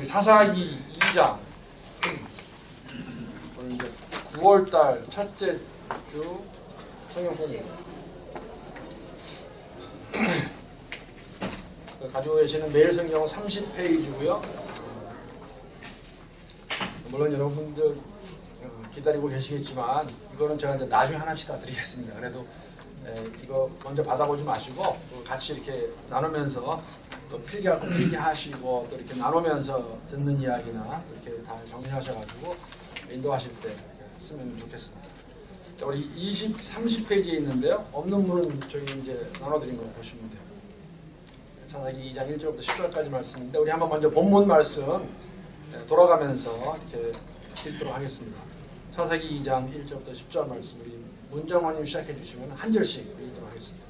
우리 사사기 2장 오늘 이제 9월달 첫째 주 성경 공부 가지고 계시는 매일 성경은 30페이지고요. 물론 여러분들 기다리고 계시겠지만 이거는 제가 이제 나중에 하나씩 다 드리겠습니다. 그래도 이거 먼저 받아보지 마시고 같이 이렇게 나누면서 또 필기할 거 필기하시고 또 이렇게 나누면서 듣는 이야기나 이렇게 다 정리하셔가지고 인도하실 때 쓰면 좋겠습니다. 자, 우리 30페이지에 있는데요. 없는 분은 저기 이제 나눠드린 거 보시면 돼요. 사사기 2장 1절부터 10절까지 말씀인데 우리 한번 먼저 본문 말씀 돌아가면서 이렇게 읽도록 하겠습니다. 사사기 2장 1절부터 10절 말씀 우리 문정환님 시작해 주시면 한 절씩 읽도록 하겠습니다.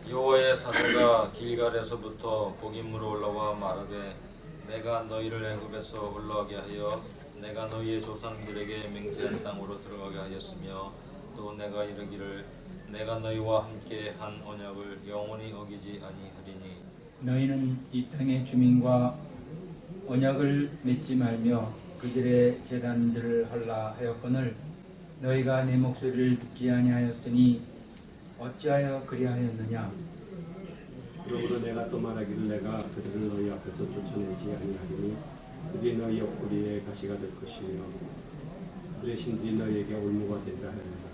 여호와의 사자가 길갈에서부터 복임으로 올라와 말하되 내가 너희를 애굽에서 올라가게 하여 내가 너희의 조상들에게 맹세한 땅으로 들어가게 하였으며 또 내가 이르기를 내가 너희와 함께 한 언약을 영원히 어기지 아니하리니 너희는 이 땅의 주민과 언약을 맺지 말며 그들의 제단들을 하라 하였거늘 너희가 내 목소리를 듣지 아니하였으니 어찌하여 그리하였느냐. 그러므로 내가 또 말하기를 내가 그들을 너희 앞에서 쫓아내지 아니하리니 그들이 너희 옆구리에 가시가 될 것이며 그들의 신들이 너희에게 올무가 되리라 하였느니라.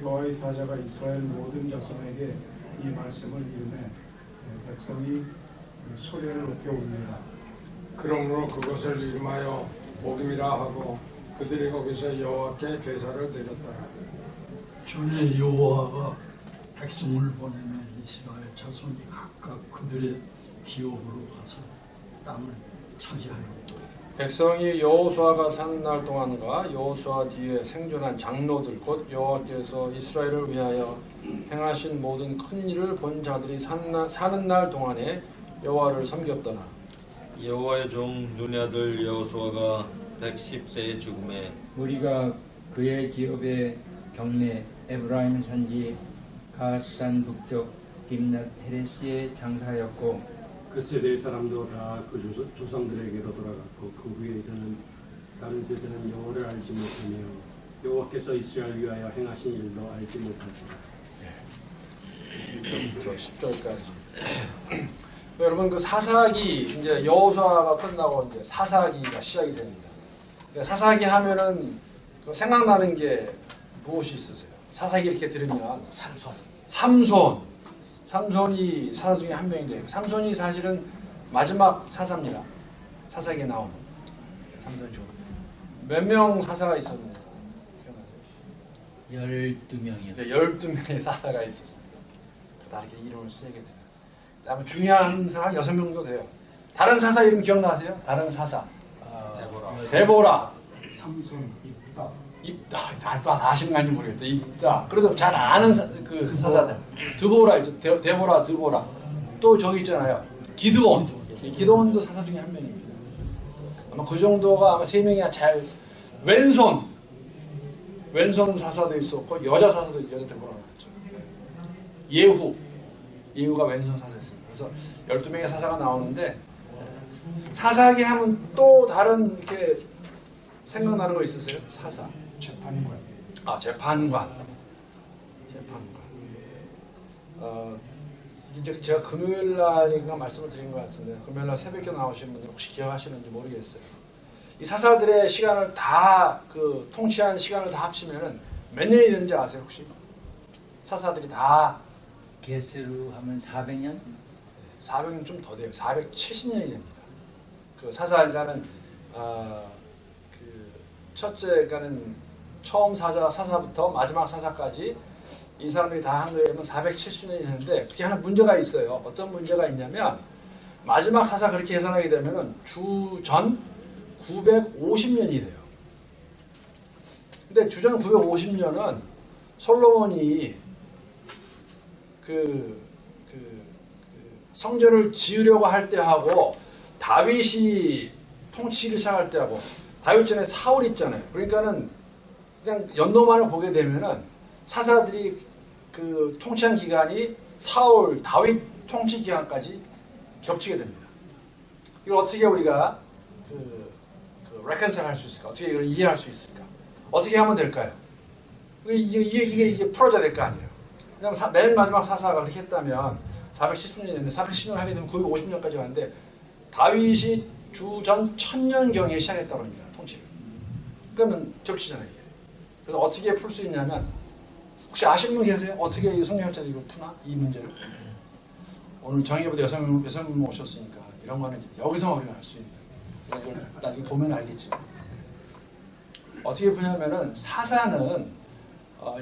여호와의 사자가 이스라엘 모든 자손에게 이 말씀을 이르매 백성이 소리를 높여 울리라. 그러므로 그것을 이름하여 복임이라 하고 그들이 거기서 여호와께 제사를 드렸더라. 전에 여호와가 백성을 보내면 이스라엘 자손이 각각 그들의 기업으로 가서 땅을 차지하였고 백성이 여호수아가 사는 날 동안과 여호수아 뒤에 생존한 장로들 곧 여호와께서 이스라엘을 위하여 행하신 모든 큰 일을 본 자들이 사는 날 동안에 여호와를 섬겼더라. 여호와의 종 눈의 아들 여호수아가 110세에 죽음에 우리가 그의 기업의 경내 에브라임 산지 가스산 북쪽 딥낫 헤레스에 장사하였고 그 세대의 사람도 다 그 조상들에게로 돌아갔고 그 후에 이르는 다른 세대는 여호와를 알지 못하며 여호와께서 이스라엘 위하여 행하신 일도 알지 못하시라. 10절까지. 여러분 그 사사기 이제 여호수아가 끝나고 이제 사사기가 시작이 됩니다. 사사기 하면은 그 생각나는 게 무엇이 있으세요? 사사기 이렇게 들으면 삼손이 사사 중에 한 명인데 삼손이 사실은 마지막 사사입니다. 사사기에 나오는 삼손이 몇 명 사사가 있었나요? 기억나세요? 12명이요. 네, 12명의 사사가 있었습니다. 다 이렇게 이름을 쓰게 돼요. 그다음에 중요한 사람 6명 정도 돼요. 다른 사사 이름 기억나세요? 다른 사사. 데보라. 삼손 입다. 나도 아시는지 모르겠다. 입다. 그래도 잘 아는 그 사사들. 드보라 있죠. 데보라, 드보라. 또 저기 있잖아요. 기드온. 기드온도 사사 중에 한 명입니다. 아마 그 정도가 아마 3명이야 잘. 왼손 사사도 있었고 여자 사사도 여자 데보라 나왔죠. 예후가 왼손 사사였습니다. 그래서 12명의 사사가 나오는데 사사기 하면 또 다른 이렇게 생각나는 거 있으세요? 사사. 재판관. 재판관. 이제 제가 금요일 날인가 말씀을 드린 것 같은데 금요일 날 새벽에 나오신 분들 혹시 기억하시는지 모르겠어요. 이 사사들의 시간을 다 그 통치한 시간을 다 합치면은 몇 년이 되는지 아세요 혹시? 사사들이 다 개수로 하면 400년? 400년 좀 더 돼요. 470년이 됩니다. 그 사사일가는 그 첫째가는 처음 사사부터 마지막 사사까지 이 사람들이 다 한 거에 의하면 470년이 되는데 그게 하나 문제가 있어요. 어떤 문제가 있냐면 마지막 사사 그렇게 계산하게 되면은 주전 950년이 돼요. 근데 주전 950년은 솔로몬이 성전을 지으려고 할 때 하고 다윗이 통치를 시작할 때 하고 다윗 전에 사울 있잖아요. 그러니까는 그냥 연도만을 보게 되면은 사사들이 그 통치한 기간이 사울, 다윗 통치 기간까지 겹치게 됩니다. 이걸 어떻게 우리가 reconcile 할 수 있을까? 어떻게 이걸 이해할 수 있을까? 어떻게 하면 될까요? 이게 풀어져야 될 거 아니에요. 그냥 맨 마지막 사사가 그렇게 했다면 470년이 됐는데 410년 하게 되면 950년까지 갔는데 다윗이 주전 1000년경에 시작했다고 합니다. 통치를. 그러면 접치잖아요. 이게. 그래서 어떻게 풀 수 있냐면 혹시 아시는 분 계세요? 어떻게 성경학자들이 이걸 푸나? 이 문제를. 오늘 정의보다 여성분 오셨으니까 이런 거는 여기서 우리가 할 수 있는. 이걸 나중에 보면 알겠지. 어떻게 푸냐면은 사사는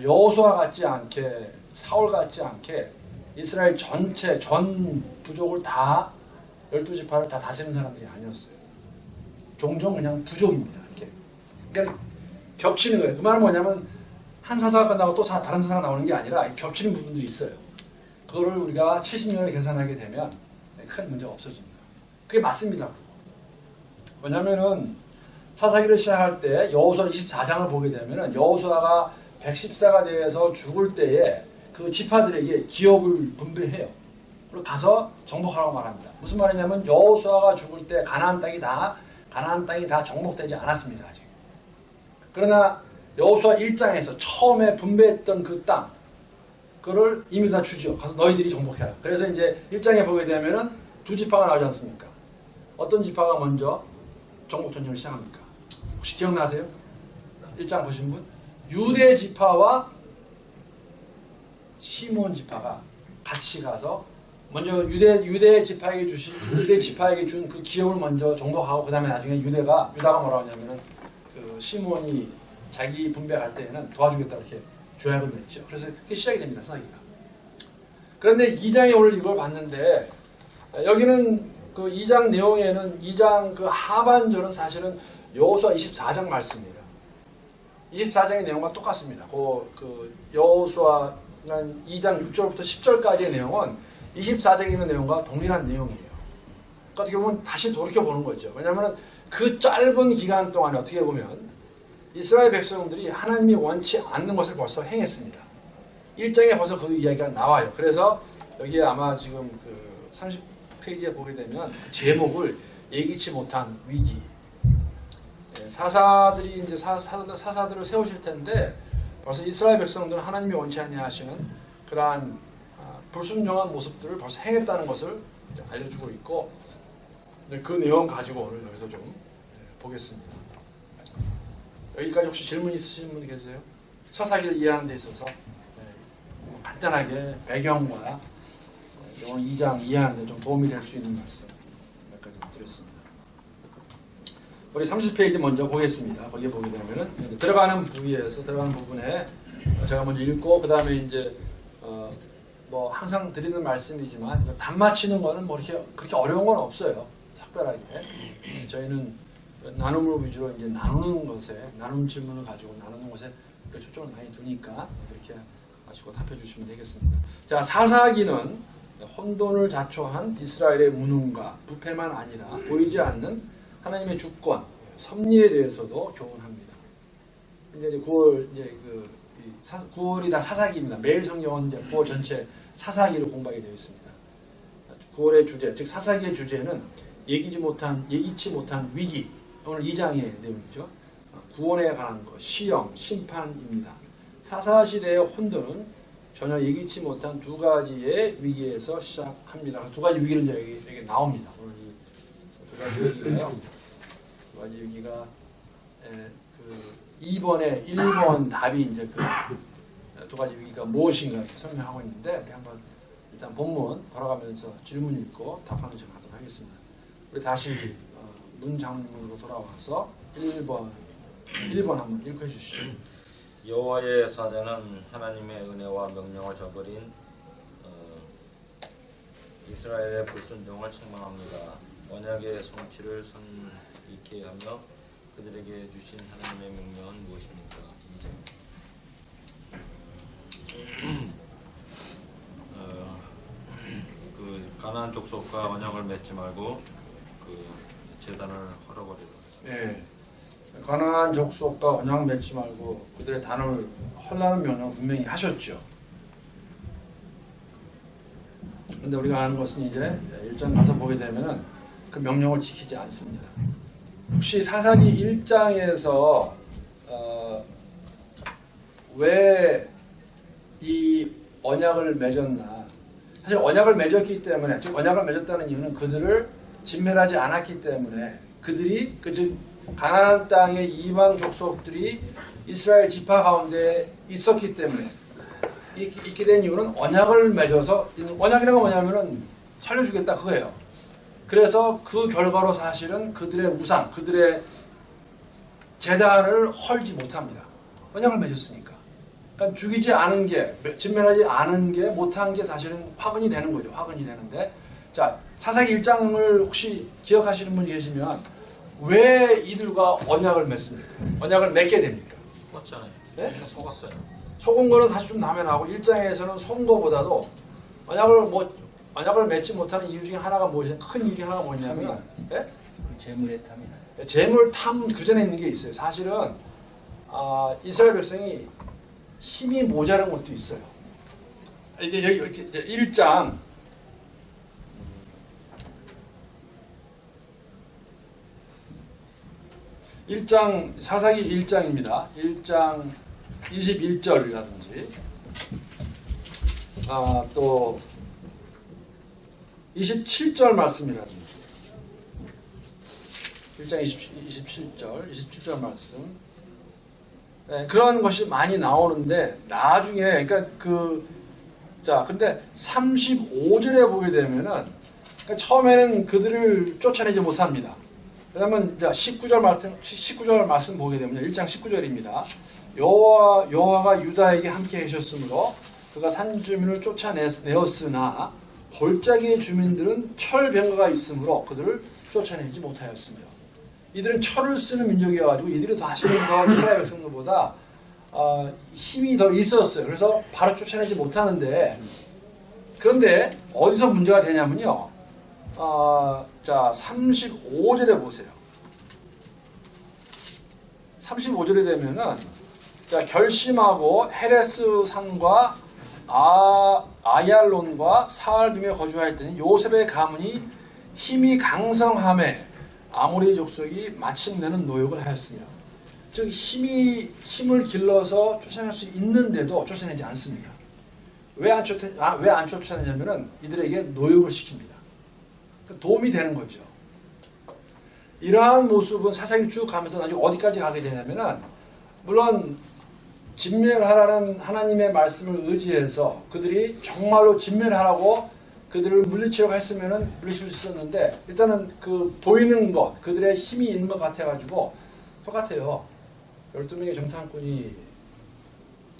여호수아 같지 않게 사울 같지 않게 이스라엘 전체 전 부족을 다 12지파를 다 다스리는 사람들이 아니었어요. 종종 그냥 부족입니다. 이렇게. 그러니까 겹치는 거예요. 그 말은 뭐냐면 한 사사가 끝나고 또 다른 사사가 나오는 게 아니라 겹치는 부분들이 있어요. 그거를 우리가 70년을 계산하게 되면 큰 문제가 없어집니다. 그게 맞습니다. 왜냐면은 사사기를 시작할 때 여호수아 24장을 보게 되면은 여호수아가 110세가 되어서 죽을 때에 그 지파들에게 기업을 분배해요. 그리고 가서 정복하라고 말합니다. 무슨 말이냐면 여호수아가 죽을 때 가나안 땅이 다 정복되지 않았습니다. 아직. 그러나 여호수아 1장에서 처음에 분배했던 그 땅, 그거를 이미 다 주죠. 가서 너희들이 정복해라. 그래서 이제 1장에 보게 되면은 두 지파가 나오지 않습니까? 어떤 지파가 먼저 정복 전쟁을 시작합니까? 혹시 기억나세요? 1장 보신 분? 유대 지파와 시몬 지파가 같이 가서 먼저 유대 지파에게 준 그 기업을 먼저 정복하고 그 다음에 나중에 유다가 뭐라고 하냐면은 그 시몬이 자기 분배할 때에는 도와주겠다 이렇게 조약을 맺죠. 그래서 그게 시작이 됩니다. 사기가. 그런데 2장에 오늘 이걸 봤는데 여기는 그 2장 내용에는 2장 그 하반절은 사실은 여호수아 24장 말씀이에요. 24장의 내용과 똑같습니다. 그 여호수아 2장 6절부터 10절까지의 내용은 24장에 있는 내용과 동일한 내용이에요. 어떻게 보면 다시 돌이켜보는 거죠. 왜냐하면 그 짧은 기간 동안에 어떻게 보면 이스라엘 백성들이 하나님이 원치 않는 것을 벌써 행했습니다. 1장에 벌써 그 이야기가 나와요. 그래서 여기에 아마 지금 그 30페이지에 보게 되면 그 제목을 예기치 못한 위기. 사사들이 이제 사사들을 세우실 텐데 벌써 이스라엘 백성들은 하나님이 원치 않냐 하시는 그러한 불순종한 모습들을 벌써 행했다는 것을 알려주고 있고 그 내용 가지고 오늘 여기서 좀 보겠습니다. 여기까지 혹시 질문 있으신 분 계세요? 사사기를 이해하는 데 있어서 간단하게 배경과 오늘 2장 이해하는 데 좀 도움이 될 수 있는 말씀 몇 가지 드렸습니다. 우리 30페이지 먼저 보겠습니다. 거기에 보게 되면은 들어가는 부분에 제가 먼저 읽고 그 다음에 이제 뭐 항상 드리는 말씀이지만 답 맞히는 거는 뭐 그렇게 어려운 건 없어요. 특별하게 저희는 나눔을 위주로 이제 나눔 질문을 가지고 나누는 것에 초점을 많이 두니까 그렇게 하시고 답해 주시면 되겠습니다. 자, 사사기는 혼돈을 자초한 이스라엘의 무능과 부패만 아니라 보이지 않는 하나님의 주권, 섭리에 대해서도 교훈합니다. 이제 9월이 다 사사기입니다. 매일 성경은 이제 9월 전체 사사기를 공부하게 되어 있습니다. 9월의 주제, 즉 사사기의 주제는 예기치 못한 위기, 오늘 2장의 내용이죠. 구원에 관한 것, 시험, 심판입니다. 사사시대의 혼돈은 전혀 예기치 못한 두 가지의 위기에서 시작합니다. 두 가지 위기는 이제 여기 나옵니다. 오늘 이 두 가지 위기가요. 두 가지 위기가 2번에 1번 답이 이제 그 두 가지 위기가 무엇인가 이렇게 설명하고 있는데 우리 한번 일단 본문 걸어가면서 질문 읽고 답하는 시간 하도록 하겠습니다. 우리 다시 문장문으로 돌아와서 1번 한번 읽어 주시죠. 여호와의 사자는 하나님의 은혜와 명령을 저버린 이스라엘의 불순종을 책망합니다. 언약의 성취를 선익게 하며 그들에게 주신 하나님의 명령은 무엇입니까? 그 가나안 족속과 언약을 맺지 말고 그 제단을 헐어버리라. 네. 가나안 족속과 언약 맺지 말고 그들의 단을 헐라는 명령을 분명히 하셨죠. 그런데 우리가 아는 것은 이제 1장 가서 보게 되면은 그 명령을 지키지 않습니다. 혹시 사사기 1장에서 왜 이 언약을 맺었나? 사실 언약을 맺었기 때문에, 즉 언약을 맺었다는 이유는 그들을 진멸하지 않았기 때문에, 그들이 즉 가나안 땅의 이방 족속들이 이스라엘 지파 가운데 있었기 때문에 있게 된 이유는 언약을 맺어서, 언약이라는 건 뭐냐면은 살려주겠다 그거예요. 그래서 그 결과로 사실은 그들의 우상, 그들의 제단을 헐지 못합니다. 언약을 맺었으니까. 그러니까 죽이지 않은 게, 진멸하지 않은 게, 못한 게 사실은 화근이 되는 거죠. 화근이 되는데, 자, 사사기 1장을 혹시 기억하시는 분이 계시면 왜 이들과 언약을 맺습니까? 언약을 맺게 됩니까? 속았잖아요. 네? 속았어요. 속은 거는 사실 좀 남해나고 1장에서는 속은 거보다도 언약을 맺지 못하는 이유 중에 하나가 무엇이냐, 큰 이유 중에 하나가 뭐냐면, 예? 그 재물의 탐이나. 재물 탐 그 전에 있는 게 있어요. 사실은 이스라엘 백성이 힘이 모자란 것도 있어요. 이게 여기 1장 사사기 1장입니다. 1장 21절이라든지 또 27절 말씀이라든지 1장 27절 말씀, 네, 그런 것이 많이 나오는데 나중에 그러니까 근데 35절에 보게 되면은, 그러니까 처음에는 그들을 쫓아내지 못합니다. 왜냐하면 19절 말씀 보게 되면 1장 19절입니다. 여호와가 유다에게 함께 하셨으므로 그가 산 주민을 쫓아내었으나 골짜기의 주민들은 철병거가 있으므로 그들을 쫓아내지 못하였으며, 이들은 철을 쓰는 민족이어가지고 이들이 사실은 더 이스라엘 백성들보다 힘이 더 있었어요. 그래서 바로 쫓아내지 못하는데, 그런데 어디서 문제가 되냐면요. 자, 35절에 보세요. 35절에 되면은, 자, 결심하고 헤레스 산과 아얄론과 사알빔에 거주하였더니 요셉의 가문이 힘이 강성함에 아모리 족속이 마침내는 노역을 하였으며, 즉 힘을 길러서 쫓아낼 수 있는데도 쫓아내지 않습니다. 왜 안 쫓아내냐면은 이들에게 노역을 시킵니다. 도움이 되는 거죠. 이러한 모습은 사사기 쭉 가면서 나중에 어디까지 가게 되냐면은, 물론 진멸하라는 하나님의 말씀을 의지해서 그들이 정말로 진멸하라고 그들을 물리치려고 했으면은 물리칠 수 있었는데, 일단은 그 보이는 것, 그들의 힘이 있는 것 같아가지고 똑같아요. 12명의 정탐꾼이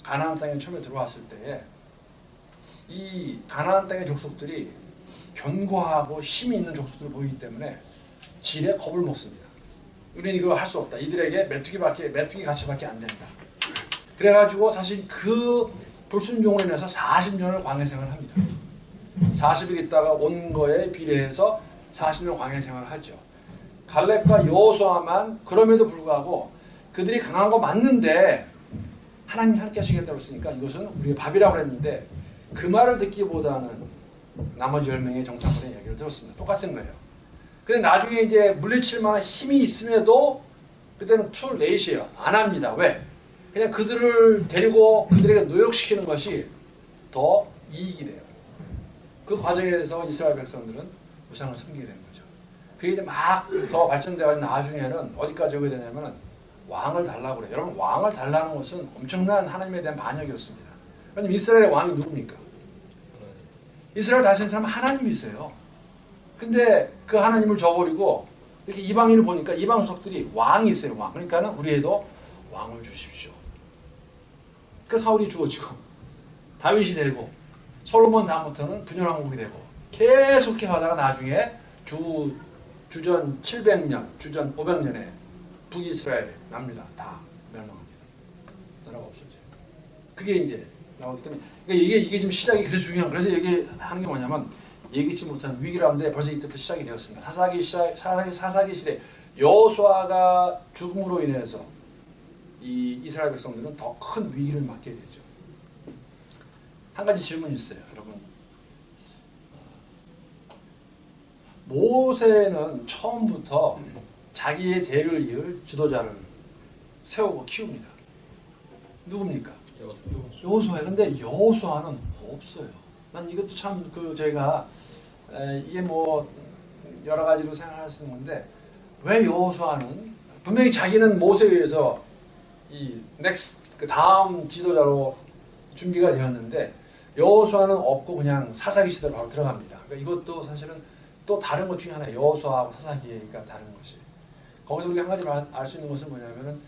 가나안 땅에 처음에 들어왔을 때에 이 가나안 땅의 족속들이 견고하고 힘이 있는 족속들을 보이기 때문에 질에 겁을 먹습니다. 우리는 이거 할 수 없다. 이들에게 메뚜기 가치밖에 안 된다. 그래가지고 사실 그 불순종으로 인해서 40년을 광야 생활을 합니다. 40일 있다가 온 거에 비례해서 40년 광야 생활을 하죠. 갈렙과 여호수아만 그럼에도 불구하고 그들이 강한 거 맞는데 하나님 함께 하시겠다고 했으니까 이것은 우리가 밥이라고 했는데, 그 말을 듣기보다는 나머지 10명의 정탐꾼의 얘기를 들었습니다. 똑같은 거예요. 근데 나중에 이제 물리칠 만한 힘이 있음에도 그때는 too late이에요. 안 합니다. 왜? 그냥 그들을 데리고 그들에게 노역시키는 것이 더 이익이 돼요. 그 과정에서 이스라엘 백성들은 우상을 섬기게 되는 거죠. 그게 이제 막 더 발전돼가지고 나중에는 어디까지 오게 되냐면은 왕을 달라고 그래요. 여러분, 왕을 달라는 것은 엄청난 하나님에 대한 반역이었습니다. 왜냐면 이스라엘의 왕이 누굽니까? 이스라엘 다스리는 사람은 하나님이세요. 근데 그 하나님을 저버리고 이렇게 이방인을 보니까 이방 족속들이 왕이 있어요. 왕. 그러니까는 우리에도 왕을 주십시오. 그 사울이 죽어지고 다윗이 되고 솔로몬 다음부터는 분열왕국이 되고 계속 이렇게 하다가 나중에 주전 700년, 주전 500년에 북이스라엘 납니다. 다 멸망합니다. 나라가 없어져요. 그게 이제 나오기 때문에, 그러니까 이게 지금 시작이 그래서 중요한, 그래서 얘기하는 게 뭐냐면 예기치 못한 위기라는데 벌써 이때부터 시작이 되었습니다. 사사기 시대 여호수아가 죽음으로 인해서 이 이스라엘 백성들은 더 큰 위기를 맞게 되죠. 한 가지 질문이 있어요, 여러분. 모세는 처음부터 자기의 대를 이을 지도자를 세우고 키웁니다. 누굽니까? 여호수아예요. 근데 여호수아는 없어요. 난 이것도 참 저희가 이게 뭐 여러 가지로 생각할 수 있는 건데 왜 여호수아는 분명히 자기는 모세에 의해서 이 그 다음 지도자로 준비가 되었는데 여호수아는 없고 그냥 사사기 시대로 바로 들어갑니다. 그러니까 이것도 사실은 또 다른 것 중에 하나예요. 여호수아하고 사사기가 다른 것이. 거기서 우리가 한 가지 알 수 있는 것은 뭐냐면은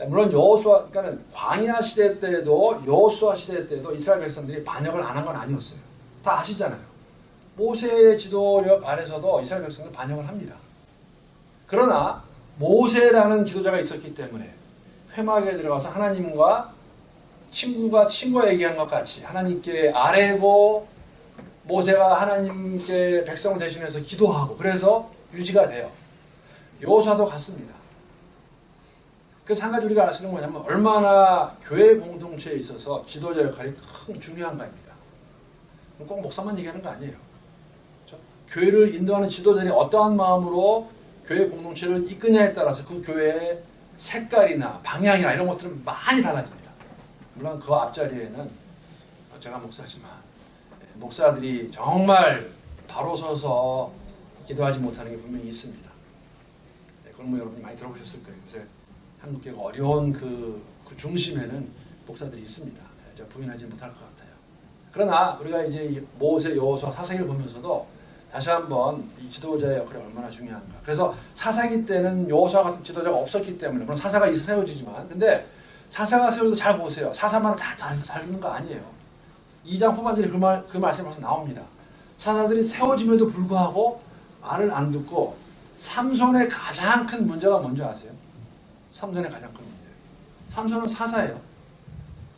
물론 여호수아 그러니까는 광야 시대 때도 여호수아 시대 때도 이스라엘 백성들이 반역을 안 한 건 아니었어요. 다 아시잖아요. 모세의 지도력 아래서도 이스라엘 백성들 반역을 합니다. 그러나 모세라는 지도자가 있었기 때문에 회막에 들어가서 하나님과 친구가 얘기한 것 같이 하나님께 아뢰고 모세가 하나님께 백성을 대신해서 기도하고 그래서 유지가 돼요. 여호수아도 같습니다. 그래서 한 가지 우리가 알 수 있는 건 뭐냐면 얼마나 교회 공동체에 있어서 지도자 역할이 큰 중요한가입니다. 꼭 목사만 얘기하는 거 아니에요. 그렇죠? 교회를 인도하는 지도자들이 어떠한 마음으로 교회 공동체를 이끄냐에 따라서 그 교회의 색깔이나 방향이나 이런 것들은 많이 달라집니다. 물론 그 앞자리에는 제가 목사지만 목사들이 정말 바로 서서 기도하지 못하는 게 분명히 있습니다. 그런 거 여러분이 많이 들어보셨을 거예요. 그래서 한국교회가 어려운 그 중심에는 목사들이 있습니다. 제가 부인하지 못할 것 같아요. 그러나 우리가 이제 모세, 여호수아, 사사기를 보면서도 다시 한번 이 지도자의 역할이 얼마나 중요한가. 그래서 사사기 때는 여호수아 같은 지도자가 없었기 때문에 물론 사사가 세워지지만 근데 사사가 세워도 잘 보세요. 사사만은 다 잘 듣는 거 아니에요. 2장 후반절에 그 말씀이 벌써 나옵니다. 사사들이 세워짐에도 불구하고 말을 안 듣고 삼손의 가장 큰 문제가 뭔지 아세요? 삼손의 가장 큰 문제예요. 삼손은 사사예요.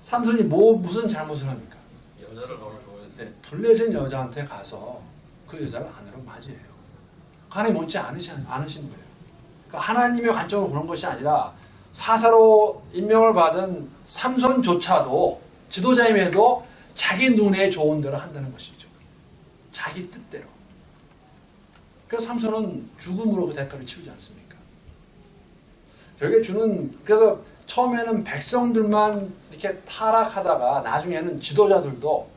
삼손이 무슨 잘못을 합니까? 여자를 너무 좋아했어요. 네, 블레셋 여자한테 가서 그 여자를 아내로 맞이해요. 하나님 원치 않으신 거예요. 그러니까 하나님의 관점으로 보는 것이 아니라 사사로 임명을 받은 삼손조차도 지도자임에도 자기 눈에 좋은 대로 한다는 것이죠. 자기 뜻대로. 그래서 삼손은 죽음으로 그 대가를 치르지 않습니까? 결국에 그래서 처음에는 백성들만 이렇게 타락하다가 나중에는 지도자들도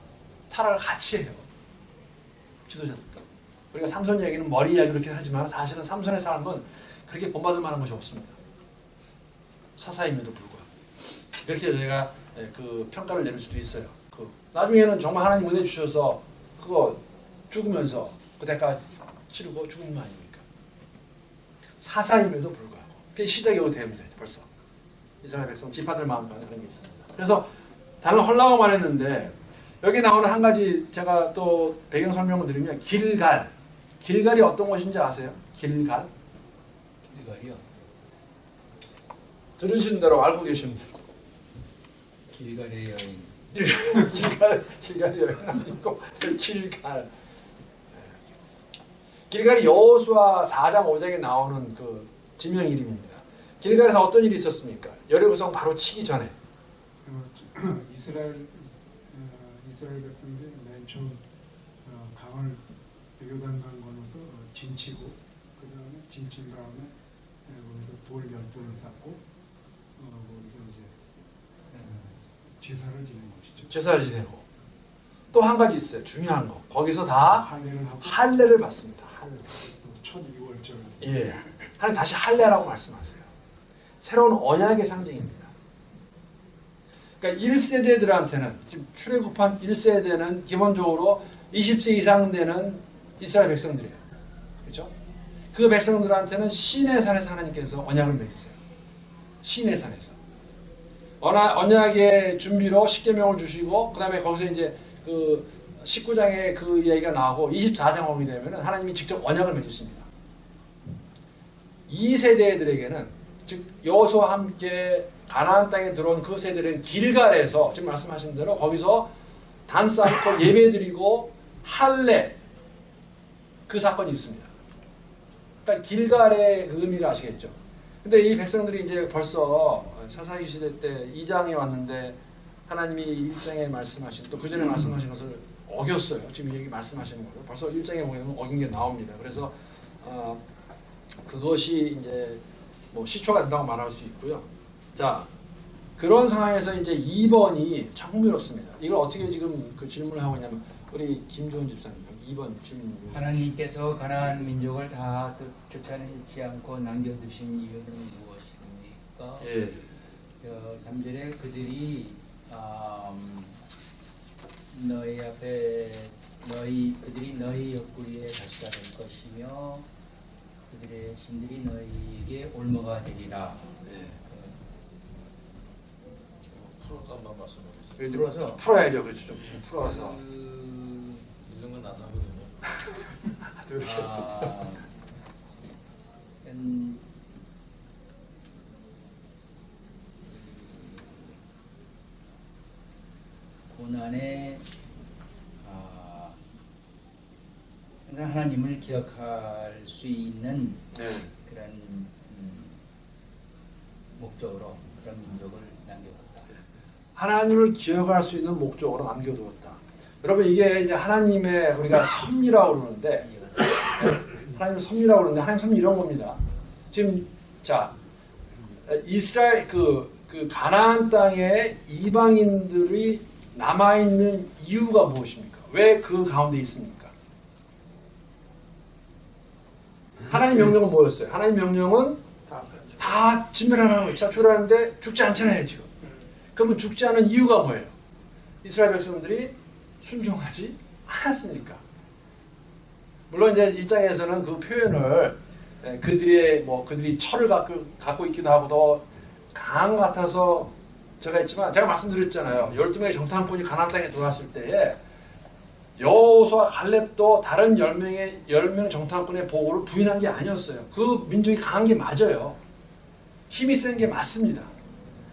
타락을 같이 해요. 지도자들도. 우리가 삼손 이야기는 머리 이야기로 이렇게 하지만 사실은 삼손의 삶은 그렇게 본받을 만한 것이 없습니다. 사사임에도 불구하고. 이렇게 저희가 그 평가를 내릴 수도 있어요. 나중에는 정말 하나님 은혜 주셔서 그거 죽으면서 그 대가 치르고 죽은 거 아닙니까? 사사임에도 불구하고. 그게 시작이 어떻게 됩니다. 벌써. 이스라엘 백성 지파들 마음과 다른 게 있습니다. 그래서 다른 헐라고 말했는데 여기 나오는 한 가지 제가 또 배경 설명을 드리면 길갈이 어떤 것인지 아세요? 길갈이요? 들으신 대로 알고 계신 분. 길갈의 여인. 길갈의 여인 아니고 길갈이 여호수아 4장 5장에 나오는 그 지명 이름입니다. 길갈에서 어떤 일이 있었습니까? 여리고성 바로 치기 전에 이스라엘 백성들이 맨 처음 강을 요단 강 건너서 진치고 그 다음에 진친 다음에 거기서 돌 10돌을 쌓고 거기서 이제 제사를 지낸 것이죠. 제사를 지내고 또 한 가지 있어요. 중요한 거. 거기서 다 할례를 할례를 받습니다. 할례. 첫 2월절. 예. 하나님 다시 할례라고 말씀하세요. 새로운 언약의 상징입니다. 그러니까 1세대들한테는 지금 출애굽한 1세대는 기본적으로 20세 이상 되는 이스라엘 백성들이에요. 그렇죠? 그 백성들한테는 시내 산에서 하나님께서 언약을 맺으세요. 시내 산에서. 언약의 준비로 십계명을 주시고 그다음에 거기서 이제 그 19장에 그 이야기가 나오고 24장 오게 되면은 하나님이 직접 언약을 맺으십니다. 2세대들에게는 즉 여호수아와 함께 가나안 땅에 들어온 그 세대들은 길갈에서 지금 말씀하신 대로 거기서 단 쌓고 예배드리고 할례 그 사건이 있습니다. 그러니까 길갈의 그 의미를 아시겠죠. 근데 이 백성들이 이제 벌써 사사기 시대 때 2장에 왔는데 하나님이 1장에 말씀하신 또 그 전에 말씀하신 것을 어겼어요. 지금 여기 말씀하시는 거예요. 벌써 1장에 보면 어긴 게 나옵니다. 그래서 그것이 이제 뭐 시초가 된다고 말할 수 있고요. 자, 그런 상황에서 이제 2번이 참 흥미롭습니다. 이걸 어떻게 지금 그 질문을 하고 있냐면 우리 김조은 집사님 2번 질문. 하나님께서 가나안 민족을 다 쫓아내지 않고 남겨두신 이유는 무엇입니까? 예. 3절에 그들이 너희 앞에 그들이 너희 옆구리에 가시가 될 것이며 그들의 신들이 너희에게 올무가 되리라. 네. 풀어서 한번 말씀해 주세요. 예를 풀어서? 들어서 풀어야죠, 그렇죠. 좀 풀어서. 이런 건 안 하거든요. 고난에 하나님을 기억할 수 있는 네. 그런 목적으로 그런 민족을 남겨뒀다. 하나님을 기억할 수 있는 목적으로 남겨두었다. 여러분 이게 이제 하나님의 우리가 섭리라고 그러는데 하나님 섭리라고 그러는데 하나님 섭리 이런 겁니다. 지금 자 이스라엘 그 가나안 땅에 이방인들이 남아 있는 이유가 무엇입니까? 왜 그 가운데 있습니까? 하나님 명령은 뭐였어요? 하나님 명령은 다 진멸하라는 거예요. 죽으라는데 죽지 않잖아요 지금. 그러면 죽지 않은 이유가 뭐예요? 이스라엘 백성들이 순종하지 않았으니까. 물론 이제 일장에서는 그 표현을 그들이 철을 갖고 있기도 하고 더 강한 것 같아서 제가 했지만 제가 말씀드렸잖아요. 12명의 정탐꾼이 가나안 땅에 들어왔을 때에 여호수아와 갈렙도 다른 10명 정탐꾼의 보고를 부인한 게 아니었어요. 그 민족이 강한 게 맞아요. 힘이 센 게 맞습니다.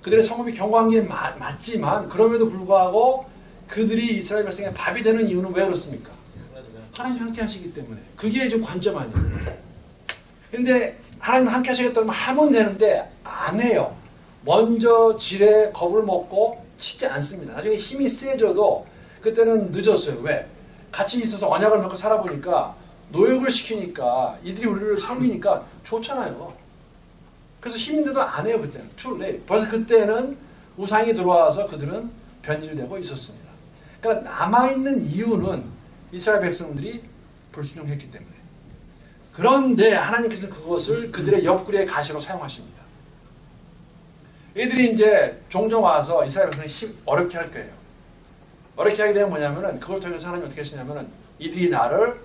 그들의 성읍이 견고한 게 맞지만 그럼에도 불구하고 그들이 이스라엘 백성의 밥이 되는 이유는 왜 그렇습니까? 하나님 함께 하시기 때문에. 그게 지금 관점 아니에요. 그런데 하나님 함께 하시겠다면 하면 되는데 안 해요. 먼저 지레 겁을 먹고 치지 않습니다. 나중에 힘이 세져도 그때는 늦었어요. 왜? 같이 있어서 언약을 맺고 살아보니까 노역을 시키니까 이들이 우리를 섬기니까 좋잖아요. 그래서 힘인데도 안 해요. 그때는. Too late. 벌써 그때는 우상이 들어와서 그들은 변질되고 있었습니다. 그러니까 남아있는 이유는 이스라엘 백성들이 불순종했기 때문에. 그런데 하나님께서는 그것을 그들의 옆구리의 가시로 사용하십니다. 이들이 이제 종종 와서 이스라엘 백성을 어렵게 할 거예요. 어렵게 하게 되면 뭐냐면은 그걸 통해서 하나님이 어떻게 하시냐면은 이들이 나를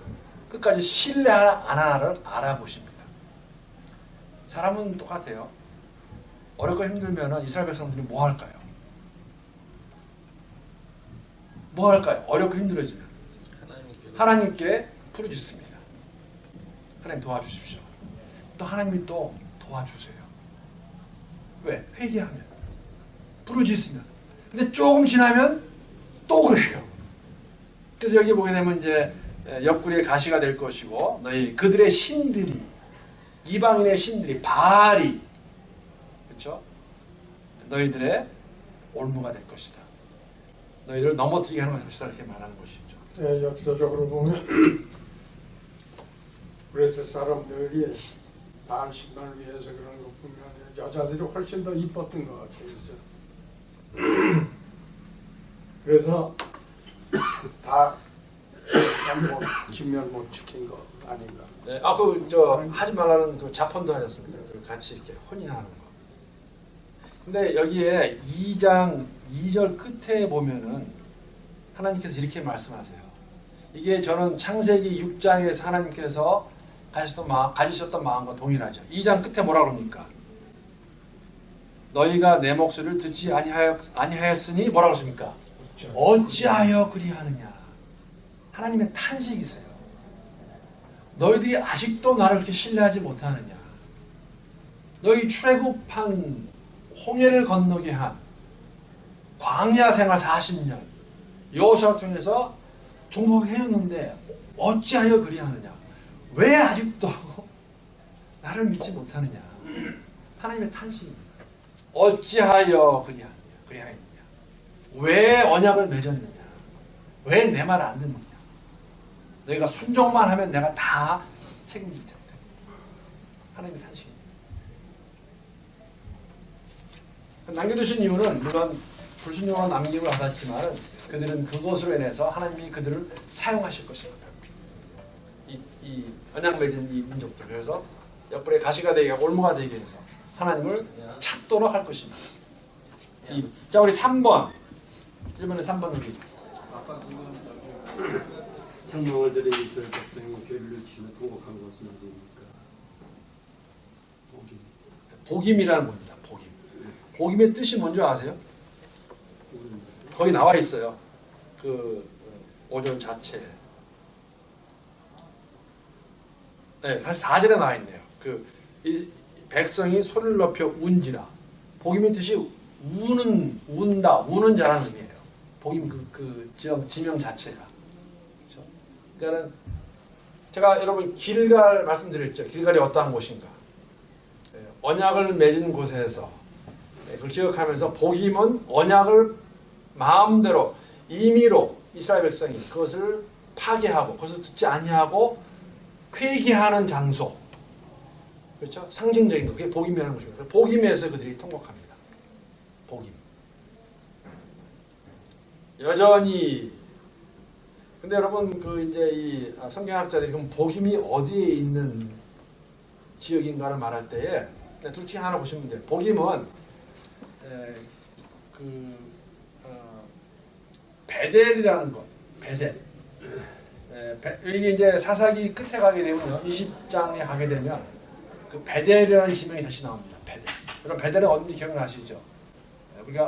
끝까지 신뢰하나 안 하나를 알아보십니다. 사람은 똑같아요. 어렵고 힘들면은 이스라엘 백성들이 뭐 할까요? 뭐 할까요? 어렵고 힘들어지면 하나님께 부르짖습니다. 하나님 도와주십시오. 또 하나님이 또 도와주세요. 왜? 회개하면 부르짖으면. 근데 조금 지나면 또 그래요. 그래서 여기 보게 되면 이제 옆구리에 가시가 될 것이고 너희 그들의 신들이 이방인의 신들이 바알이 그렇죠? 너희들의 올무가 될 것이다. 너희를 넘어뜨리게 하는 것이다. 이렇게 말하는 것이죠. 네, 역사적으로 보면 그래서 사람들이 바알 신당을 위해서 그런 거 보면 여자들이 훨씬 더 이뻤던 것 같아요. 그래서 다 진멸 못 지킨 거 아닌가. 네, 하지 말라는 그 자폰도 하셨습니다. 같이 이렇게 혼인하는 거. 근데 여기에 2장 2절 끝에 보면은 하나님께서 이렇게 말씀하세요. 이게 저는 창세기 6장에서 하나님께서 가지셨던 마음과 동일하죠. 2장 끝에 뭐라 그럽니까? 너희가 내 목소리를 듣지 아니하였으니 뭐라 그러십니까? 어찌하여 그리하느냐. 하나님의 탄식이세요. 너희들이 아직도 나를 그렇게 신뢰하지 못하느냐. 너희 출애굽한 홍해를 건너게 한 광야 생활 40년 여호수아를 통해서 종목해였는데 어찌하여 그리하느냐. 왜 아직도 나를 믿지 못하느냐. 하나님의 탄식입니다. 어찌하여 그리하였느냐. 왜 언약을 맺었느냐. 왜 내 말 안 듣느냐. 너희가 순종만 하면 내가 다 책임질 텐데. 하나님의 탄식입니다. 남겨두신 이유는 물론 불순종으로 남김을 받았지만 그들은 그것으로 인해서 하나님이 그들을 사용하실 것입니다. 이 언약 맺은 이 민족들. 그래서 옆구리에 가시가 되게 하고 올무가 되게 해서 하나님을 찾도록 할 것입니다. 자, 우리 3번. 1번에 3번 우리. 아까 지금 창명을 들은 이스라엘 백성이 죄를 지며 통곡한 것은 어디입니까? 복임. 복임이라는 겁니다. 복임. 복임의 뜻이 뭔지 아세요? 거기 나와 있어요. 그 5절 자체에. 네, 사실 4절에 나와 있네요. 이 백성이 소리를 높여 운지라. 복임의 뜻이 운다, 우는 자라는 의미예요. 복임 지명 자체가. 그렇죠? 그러니까는 제가 여러분 길갈 말씀드렸죠. 길갈이 어떠한 곳인가. 언약을 맺은 곳에서 그걸 기억하면서 복임은 언약을 마음대로 임의로 이스라엘 백성이 그것을 파괴하고 그것을 듣지 아니하고 회개하는 장소. 그렇죠? 상징적인 거. 그게 복임이라는 것입니다. 복임에서 그들이 통곡합니다. 복임. 여전히. 근데 여러분, 이제 이 성경학자들이 그럼 복임이 어디에 있는 지역인가를 말할 때에 둘 중에 하나 보시면 돼요. 복임은 베델이라는 것. 베델. 이게 이제 사사기 끝에 가게 되면요. 20장에 가게 되면 그 베델이라는 지명이 다시 나옵니다. 베델. 그럼 베델은 어딘지 기억나시죠?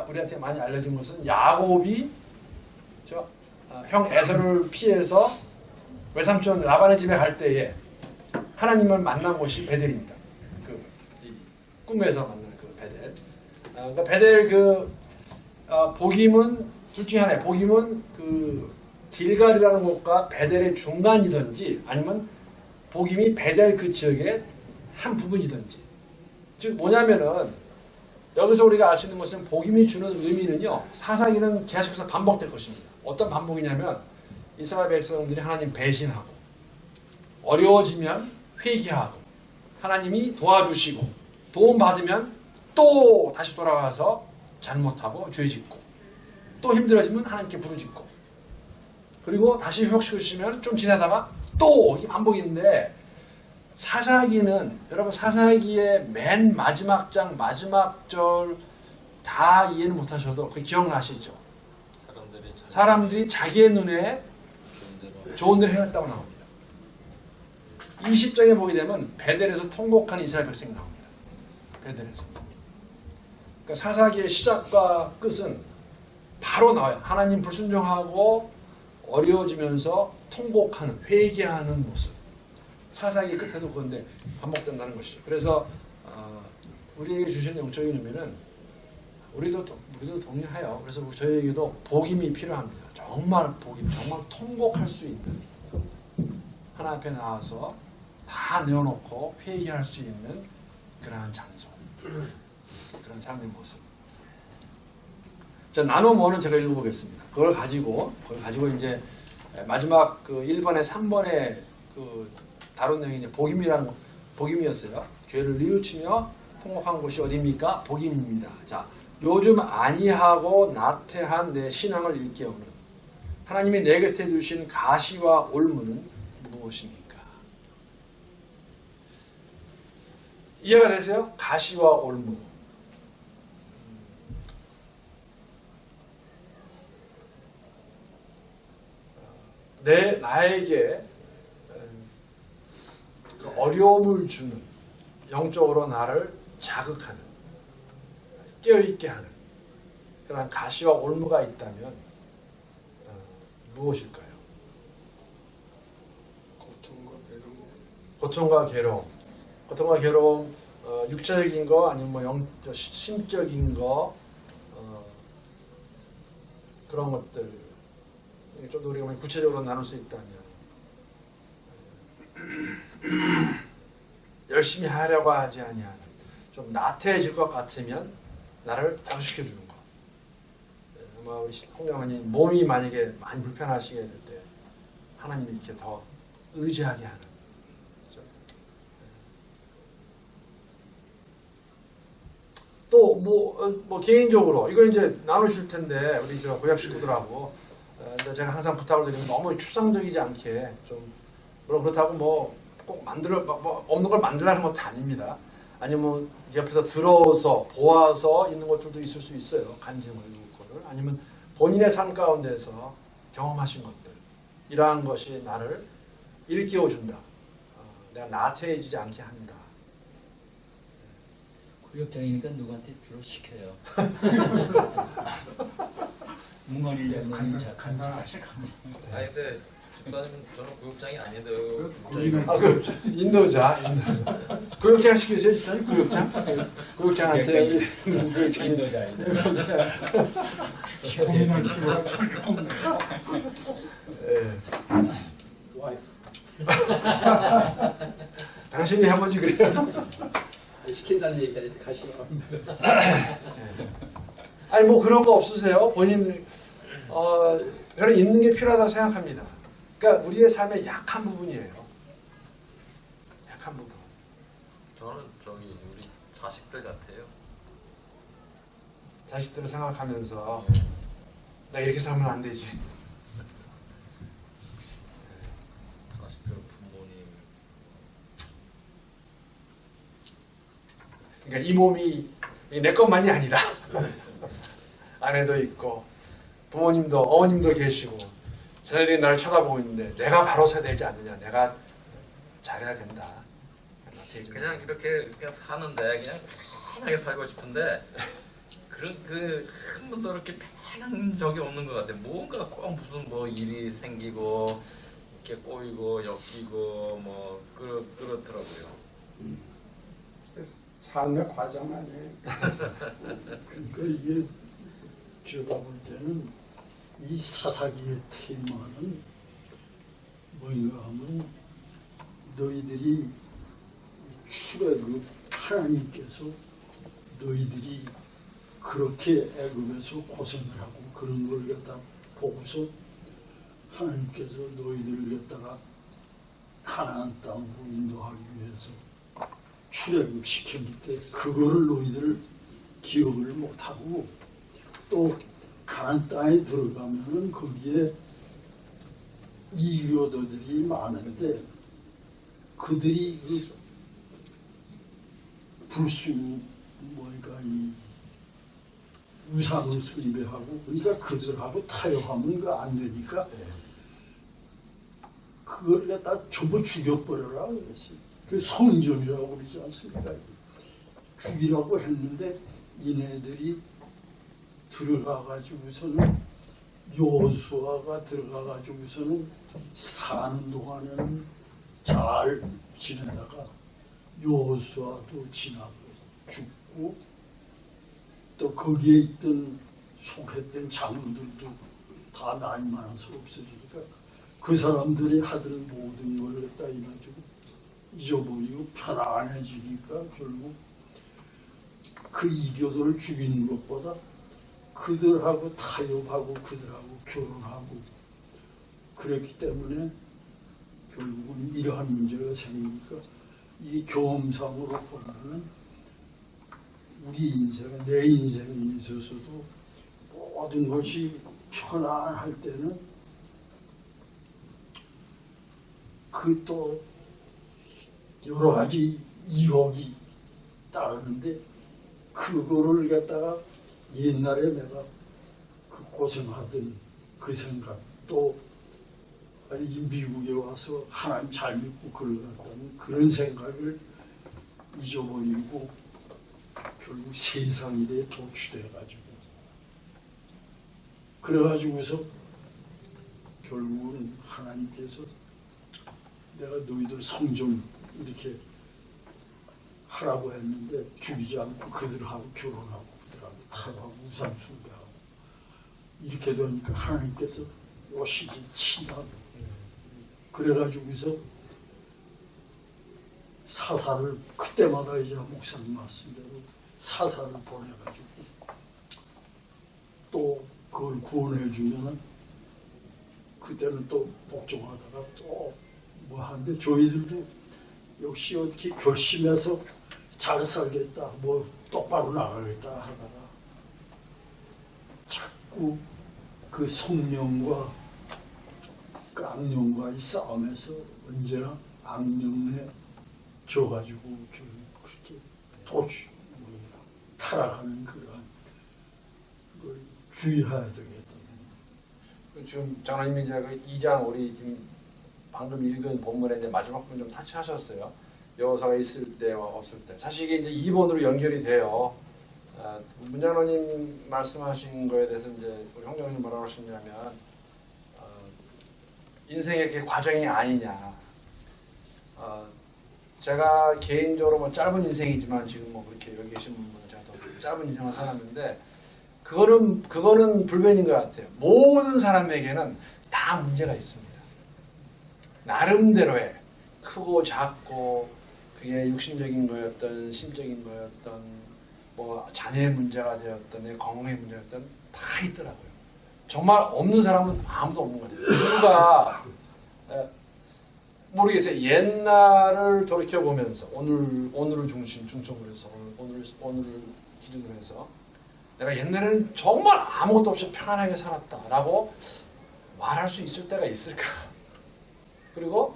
우리한테 많이 알려진 것은 야곱이 형 에서를 피해서 외삼촌 라반의 집에 갈 때에 하나님을 만난 곳이 베델입니다. 이 꿈에서 만난 그 베델. 그러니까 베델 복임은 둘 중에 하나예요. 복임은 길갈이라는 곳과 베델의 중간이든지 아니면 복임이 베델 그 지역의 한 부분이든지. 즉 뭐냐면은 여기서 우리가 알 수 있는 것은 복임이 주는 의미는요. 사사기는 계속해서 반복될 것입니다. 어떤 반복이냐면 이스라엘 백성들이 하나님 배신하고 어려워지면 회개하고 하나님이 도와주시고 도움받으면 또 다시 돌아가서 잘못하고 죄짓고 또 힘들어지면 하나님께 부르짖고 그리고 다시 회복시키시면 좀 지나다가 또 이 반복인데 사사기는 여러분 사사기의 맨 마지막 장 마지막 절 다 이해는 못하셔도 그 기억나시죠? 사람들이 자기의 눈에 좋은 대로 행했다고 나옵니다. 20장에 보게 되면 베델에서 통곡하는 이스라엘 백성이 나옵니다. 베델에서. 그러니까 사사기의 시작과 끝은 바로 나와요. 하나님 불순종하고 어려워지면서 통곡하는 회개하는 모습. 사사기 끝에도 그건데 반복된다는 것이죠. 그래서 우리에게 주신 영적인 의미는 우리도 동의해요. 그래서 저희에게도 복임이 필요합니다. 정말 복임, 정말 통곡할 수 있는 하나님 앞에 나와서 다 내어놓고 회개할 수 있는 그러한 장소, 그런 삶의 모습. 자, 나눔 1은 제가 읽어보겠습니다. 그걸 가지고 이제 마지막 1번에 3번에 다룬 내용이 이제 복임이었어요. 죄를 뉘우치며 통곡한 곳이 어디입니까? 복임입니다. 자, 요즘 안이하고 나태한 내 신앙을 일깨우는 하나님이 내 곁에 주신 가시와 올무는 무엇입니까? 이해가 되세요? 가시와 올무. 나에게 어려움을 주는, 영적으로 나를 자극하는, 깨어있게 하는 그런 가시와 올무가 있다면 무엇일까요? 고통과 괴로움. 고통과 괴로움, 육체적인 거 아니면 심적인 거, 그런 것들 좀 더 우리가 구체적으로 나눌 수 있다면 열심히 하려고 하지 아니하는, 좀 나태해질 것 같으면 나를 자극시켜 주는 것. 아마 우리 홍장관님 몸이 만약에 많이 불편하시게 될 때 하나님이 이렇게 더 의지하게 하는. 그렇죠? 뭐 개인적으로 이거 이제 나누실 텐데 우리 저 고약 식구들하고 이제 제가 항상 부탁을 드리면 너무 추상적이지 않게 좀 물론 그렇다고 뭐 꼭 뭐 없는 걸 만들라는 것도 아닙니다. 아니면 옆에서 들어서 보아서 있는 것들도 있을 수 있어요. 간증을 거를 아니면 본인의 삶 가운데서 경험하신 것들 이러한 것이 나를 일깨워 준다. 내가 나태해지지 않게 한다. 구역장이니까 누구한테 주로 시켜요. 뭉어리를 내는 자 간단하실 아니 근데 집사님 저는 구역장이 아닌데요. 고민을 인도자. 구역장 시키세요, 집사님? 구역장? 구역장한테 구역장 인도자인데. 고민할 필요가 전혀 없네요. 예. 와이프 당신이 한 번씩 그래요. 시킨다는 얘기까지 가시고. 아니 뭐 그런 거 없으세요? 본인 저는 있는 게 필요하다고 생각합니다. 그러니까 우리의 삶의 약한 부분이에요. 약한 부분. 저는 저기 우리 자식들 같아요. 자식들을 생각하면서 내가 이렇게 살면 안 되지. 자식들 부모님. 그러니까 이 몸이 내 것만이 아니다. 아내도 있고 부모님도 어머님도 계시고 저희들이 나를 쳐다보고 있는데 내가 바로 서야 되지 않느냐. 내가 잘해야 된다. 그냥 이렇게 그냥 사는데 그냥 편하게 살고 싶은데 그런 한 번도 이렇게 편한 적이 없는 것 같아요. 뭔가 꼭 무슨 뭐 일이 생기고 이렇게 꼬이고 엮이고 뭐 그렇더라고요. 삶의 과정 아니에요. 그러니까 이게 제가 볼 때는 이 사사기의 테마는 뭔가 하면 너희들이 출애굽 하나님께서 너희들이 그렇게 애굽에서 고생을 하고 그런 걸 갖다 보고서 하나님께서 너희들을 갖다가 가나안 땅으로 인도하기 위해서 출애굽 시킬 때 그거를 너희들 기억을 못하고 또 가나안 땅에 들어가면은 거기에 이교도들이 많은데 그들이 그 불수 뭐니까 이 우상을 숭배하고 그러니까 그들하고 타협하면 그 안 되니까 그걸 갖다 전부 죽여버려라 그랬어요. 그 성전이라고 그러지 않습니까? 죽이라고 했는데 이네들이 들어가가지고서는 여호수아가 들어가가지고서는 사는 동안에는 잘 지내다가 여호수아도 지나고 죽고 또 거기에 있던 속했던 장로들도 다 나이 많아서 없어지니까 그 사람들이 하던 모든 걸 갖다 해가지고 잊어버리고 편안해지니까 결국 그 이교도를 죽이는 것보다 그들하고 타협하고 그들하고 결혼하고 그랬기 때문에 결국은 이러한 문제가 생기니까 이 경험상으로 보면은 우리 인생, 내 인생에 있어서도 모든 것이 편안할 때는 그 또 여러 가지 유혹이 따르는데 그거를 갖다가 옛날에 내가 그 고생하던 그 생각 또 이 미국에 와서 하나님 잘 믿고 걸어갔다는 그런 생각을 잊어버리고 결국 세상 일에 도취돼가지고 그래가지고서 결국은 하나님께서 내가 너희들 성전 이렇게 하라고 했는데 죽이지 않고 그들하고 결혼하고 그들하고 타협하고 우상 숭배하고 이렇게 되니까 하나님께서 오시기 친다고 그래가지고서 사사를 그때마다 이제 목사님 말씀대로 사사를 보내가지고 또 그걸 구원해 주면은 그때는 또 복종하다가 또 뭐 하는데 저희들도 역시 어떻게 결심해서 잘 살겠다, 뭐 똑바로 나가겠다 하다가 자꾸 그 성령과 그 악령과의 싸움에서 언제나 악령에 져가지고 그렇게 타락하는 그런 걸 주의해야 되겠다. 지금 장로님이 이제 그 2장 우리 지금 방금 읽은 본문의 이제 마지막 부분 좀 타치하셨어요. 여호사가 있을 때와 없을 때. 사실 이게 이제 2번으로 연결이 돼요. 문장로님 말씀하신 거에 대해서 이제 우리 형장님 뭐라고 하셨냐면 인생의 그 과정이 아니냐. 제가 개인적으로 뭐 짧은 인생이지만 지금 뭐 그렇게 여기 계신 분은 제가 더 짧은 인생을 살았는데 그거는 불변인 것 같아요. 모든 사람에게는 다 문제가 있습니다. 나름대로의 크고 작고 그게 육신적인 거였던 심적인 거였던 뭐 자녀의 문제가 되었던 내 건강의 문제였던 다 있더라고요. 정말 없는 사람은 아무도 없는 것 같아요. 누가 모르겠어요. 옛날을 돌이켜보면서 오늘을 중점으로 해서 오늘을 기준으로 해서 내가 옛날에는 정말 아무것도 없이 편안하게 살았다라고 말할 수 있을 때가 있을까? 그리고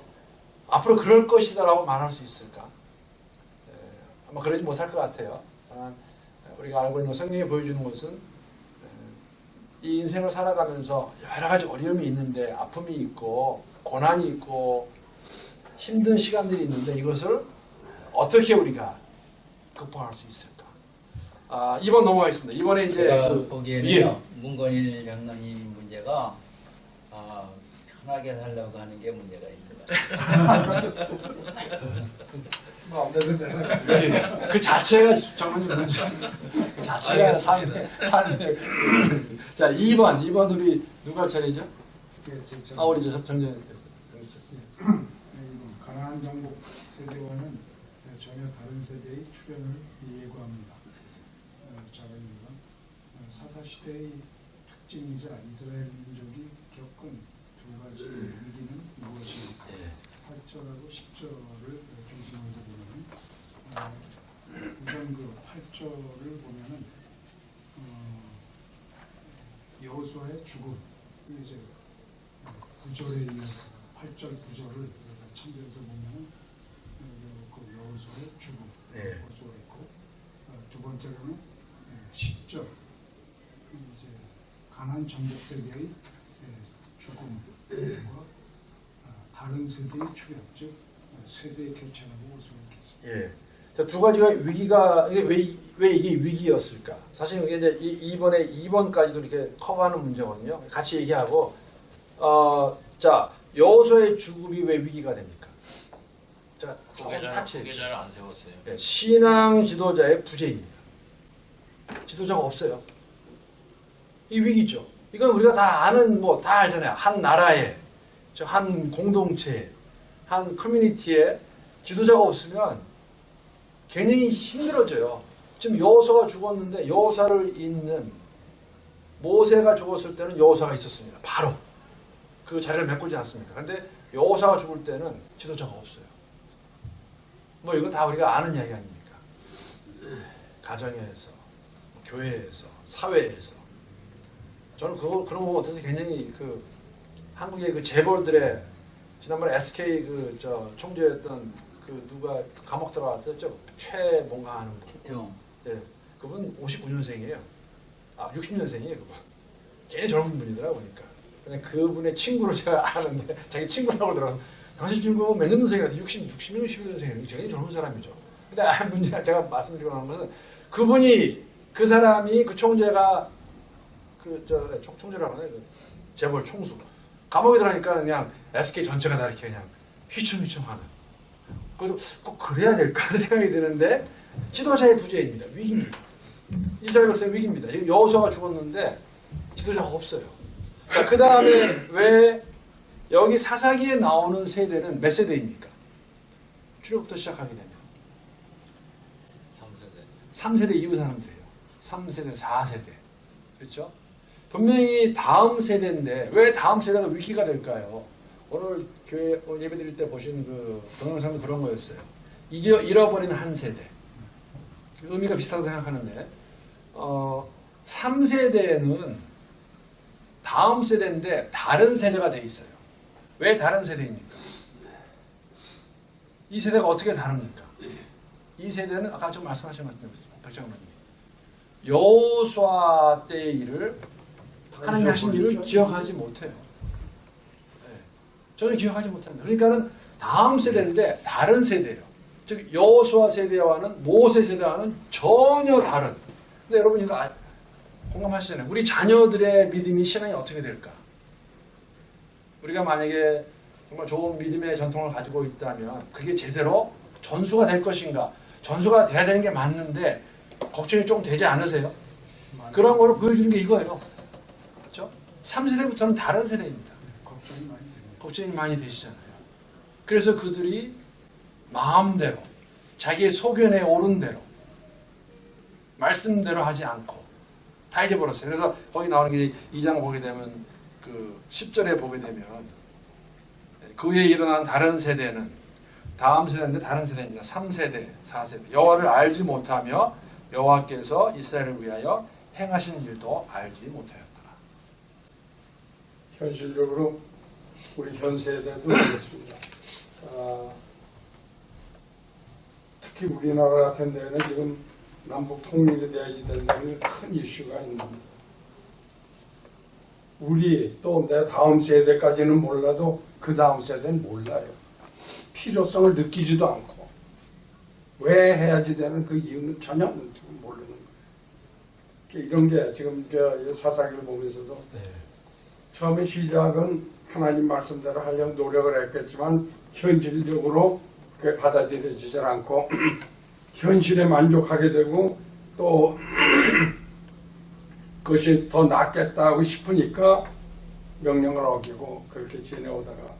앞으로 그럴 것이다라고 말할 수 있을까? 아마 그러지 못할 것 같아요. 다만 우리가 알고 있는 성경이 보여주는 것은 이 인생을 살아가면서 여러 가지 어려움이 있는데 아픔이 있고 고난이 있고 힘든 시간들이 있는데 이것을 어떻게 우리가 극복할 수 있을까? 2번 넘어가겠습니다. 이번에 이제 제가 보기에는요, 예. 문건일 장로님 문제가 편하게 살려고 하는 게 문제가 있더라고요. 그 자체가 장로님 문제. 그 자체가 삶의. 자, 2번 우리 누가 차례죠? 우리 저 정전. 가나안 정복 세대와는 전혀 다른 세대의 출현을 예고합니다. 자가입니다. 사사시대의 특징이자 이스라엘 민족이 겪은 두 가지 위기는 무엇입니까? 8절하고 10절을 중심으로 보면 우선 그 8절을 보면은 여호수아의 죽음, 이제 9절에 이어서 8절 9절을 참조해서 보면은 그 여호수아의 죽음, 여호수아 있고 두 번째로는 10절 이제 가나안 정복 세대의 죽음과 다른 세대의 출현, 즉 세대의 교체라고 볼 수 있겠습니다. 예. 자, 두 가지가 위기가 왜 이게 위기였을까? 사실 이게 이제 이번에 2번까지도 이렇게 커버하는 문제거든요. 같이 얘기하고 자, 여호수아의 죽음이 왜 위기가 됩니까? 자, 후계자를 안 세웠어요. 네, 신앙 지도자의 부재입니다. 지도자가 없어요. 이 위기죠. 이건 우리가 다 아는 뭐 다 알잖아요. 한 나라에, 한 공동체에, 한 커뮤니티에 지도자가 없으면 굉장히 힘들어져요. 지금 여호수아가 죽었는데 여호수아를 잇는 모세가 죽었을 때는 여호수아가 있었습니다. 바로 그 자리를 메꾸지 않습니까? 그런데 여호수아가 죽을 때는 지도자가 없어요. 뭐 이건 다 우리가 아는 이야기 아닙니까? 가정에서, 교회에서, 사회에서. 저는 그런 거 보면 어떠세요? 굉장히 그 한국의 그 재벌들의 지난번에 SK 총재였던 그 누가 감옥 들어갔었죠? 최 뭔가 하는 분. 예, 그분 59년생이에요. 60년생이에요, 그분. 굉장히 젊은 분이더라고 보니까. 그냥 그분의 친구를 제가 아는데 자기 친구라고 들어서 당신 친구 몇 년생이라 60년, 61년생이에요. 굉장히 젊은 사람이죠. 근데 문제가 제가 말씀드리고 나는 것은 그 사람이 그 총재가 총재라고 하나요? 재벌 총수. 감옥에 들어가니까 그냥 SK 전체가 다 이렇게 그냥 휘청휘청하는. 그래도 꼭 그래야 될까 하는 생각이 드는데 지도자의 부재입니다. 위기입니다. 이스라엘 백성의 위기입니다. 지금 여호수아가 죽었는데 지도자가 없어요. 그 다음에 왜 여기 사사기에 나오는 세대는 몇 세대입니까? 출애굽부터 시작하게 되면 3세대 이후 사람들이에요. 3세대, 4세대. 그렇죠? 분명히 다음 세대인데 왜 다음 세대가 위기가 될까요? 오늘 교회 예배 드릴 때 보신 그 동영상도 그런 거였어요. 잃어버린 한 세대. 의미가 비슷하다고 생각하는데 3세대는 다음 세대인데 다른 세대가 돼 있어요. 왜 다른 세대입니까? 이 세대가 어떻게 다릅니까? 이 세대는 아까 좀 말씀하신 것 같은데 박장관님 여호수아 때의 일을 하나님이 하신 일을 기억하지 못해요. 네. 저는 기억하지 못합니다. 그러니까는 다음 세대인데 다른 세대예요. 즉 여호수아 세대와는 모세 세대와는 전혀 다른. 근데 여러분 이거 공감하시잖아요. 우리 자녀들의 믿음이 신앙이 어떻게 될까? 우리가 만약에 정말 좋은 믿음의 전통을 가지고 있다면 그게 제대로 전수가 될 것인가? 전수가 돼야 되는 게 맞는데 걱정이 좀 되지 않으세요? 그런 거를 보여주는 게 이거예요. 그렇죠? 3세대부터는 다른 세대입니다. 걱정이 많이 되시잖아요. 그래서 그들이 마음대로 자기의 소견에 오른 대로 말씀대로 하지 않고 다 잊어버렸어요. 그래서 거기 나오는 게 2장 보게 되면 그 10절에 보게 되면 그 후에 일어난 다른 세대는 다음 세대인데 다른 세대입니다. 3세대, 4세대 여호와를 알지 못하며 여호와께서 이스라엘을 위하여 행하신 일도 알지 못하였더라. 현실적으로 우리 현 세대도 그렇습니다. 특히 우리나라 같은 데는 지금 남북 통일이 돼야지 된다는 큰 이슈가 있는데 우리 또 내 다음 세대까지는 몰라도 그 다음 세대는 몰라요. 필요성을 느끼지도 않고 왜 해야지 되는 그 이유는 전혀 모르는 거예요. 이런 게 지금 사사기를 보면서도 처음에 시작은 하나님 말씀대로 하려고 노력을 했겠지만 현실적으로 그게 받아들여지질 않고 현실에 만족하게 되고 또 그것이 더 낫겠다고 싶으니까 명령을 어기고 그렇게 지내오다가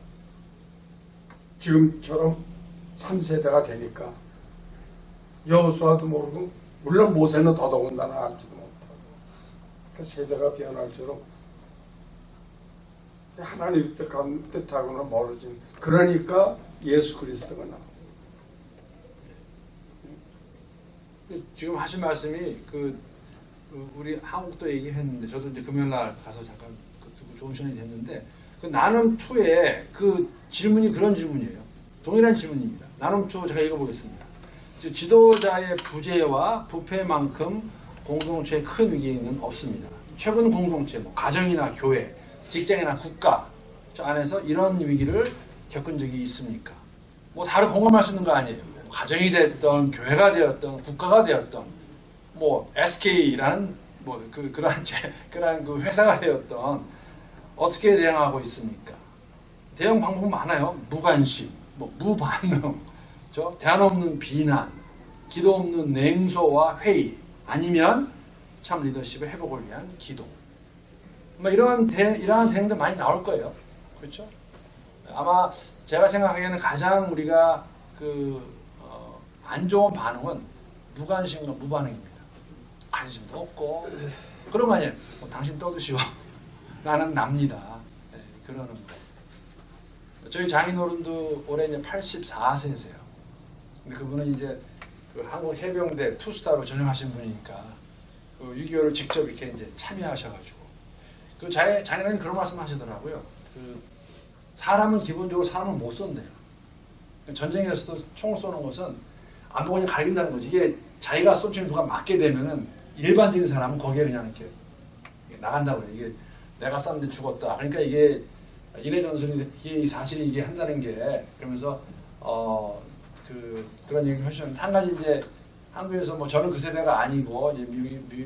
지금처럼 3세대가 되니까 여호수아도 모르고 물론 모세는 더더군다나 알지도 못하고 그 세대가 변할수록 하나님 뜻하고는 멀어진 그러니까 예수 그리스도가 나옵니다. 지금 하신 말씀이 우리 한국도 얘기했는데 저도 이제 금요일날 가서 잠깐 듣고 좋은 시간이 됐는데 그 나눔 2에 그 질문이 그런 질문이에요. 동일한 질문입니다. 나눔 2 제가 읽어보겠습니다. 지도자의 부재와 부패만큼 공동체의 큰 위기는 없습니다. 최근 공동체, 가정이나 교회, 직장이나 국가 저 안에서 이런 위기를 겪은 적이 있습니까? 다른 공감할 수 있는 거 아니에요. 가정이 됐던 교회가 되었던 국가가 되었던 SK라는 그러한 그 회사가 되었던 어떻게 대응하고 있습니까? 대응 방법은 많아요. 무관심, 무반응, 대안 없는 비난, 기도 없는 냉소와 회의, 아니면 참 리더십의 회복을 위한 기도. 이러한 대응도 많이 나올 거예요. 그렇죠? 아마 제가 생각하기에는 가장 우리가 안 좋은 반응은 무관심과 무반응입니다. 관심도 없고 그런 거 아니에요. 당신 떠드시오. 나는 납니다. 네, 그러는 거. 저희 장인어른도 올해 이제 84세세요. 근데 그분은 이제 한국 해병대 투스타로 전역하신 분이니까 6.25를 직접 이렇게 이제 참여하셔가지고 장인어른이 그런 말씀 하시더라고요. 사람은 기본적으로 사람을 못 쏜대요. 전쟁에서도 총을 쏘는 것은 안 보고 그냥 갈긴다는 거지. 이게 자기가 쏜 총에 누가 맞게 되면은 일반적인 사람은 거기에 그냥 이렇게 나간다고 해요. 이게 내가 쐈는데 죽었다. 그러니까 이게 인해전술이 이게 사실이 이게 한다는 게 그러면서 그런 얘기를 하셨는데 한 가지 이제 한국에서 저는 그 세대가 아니고 이제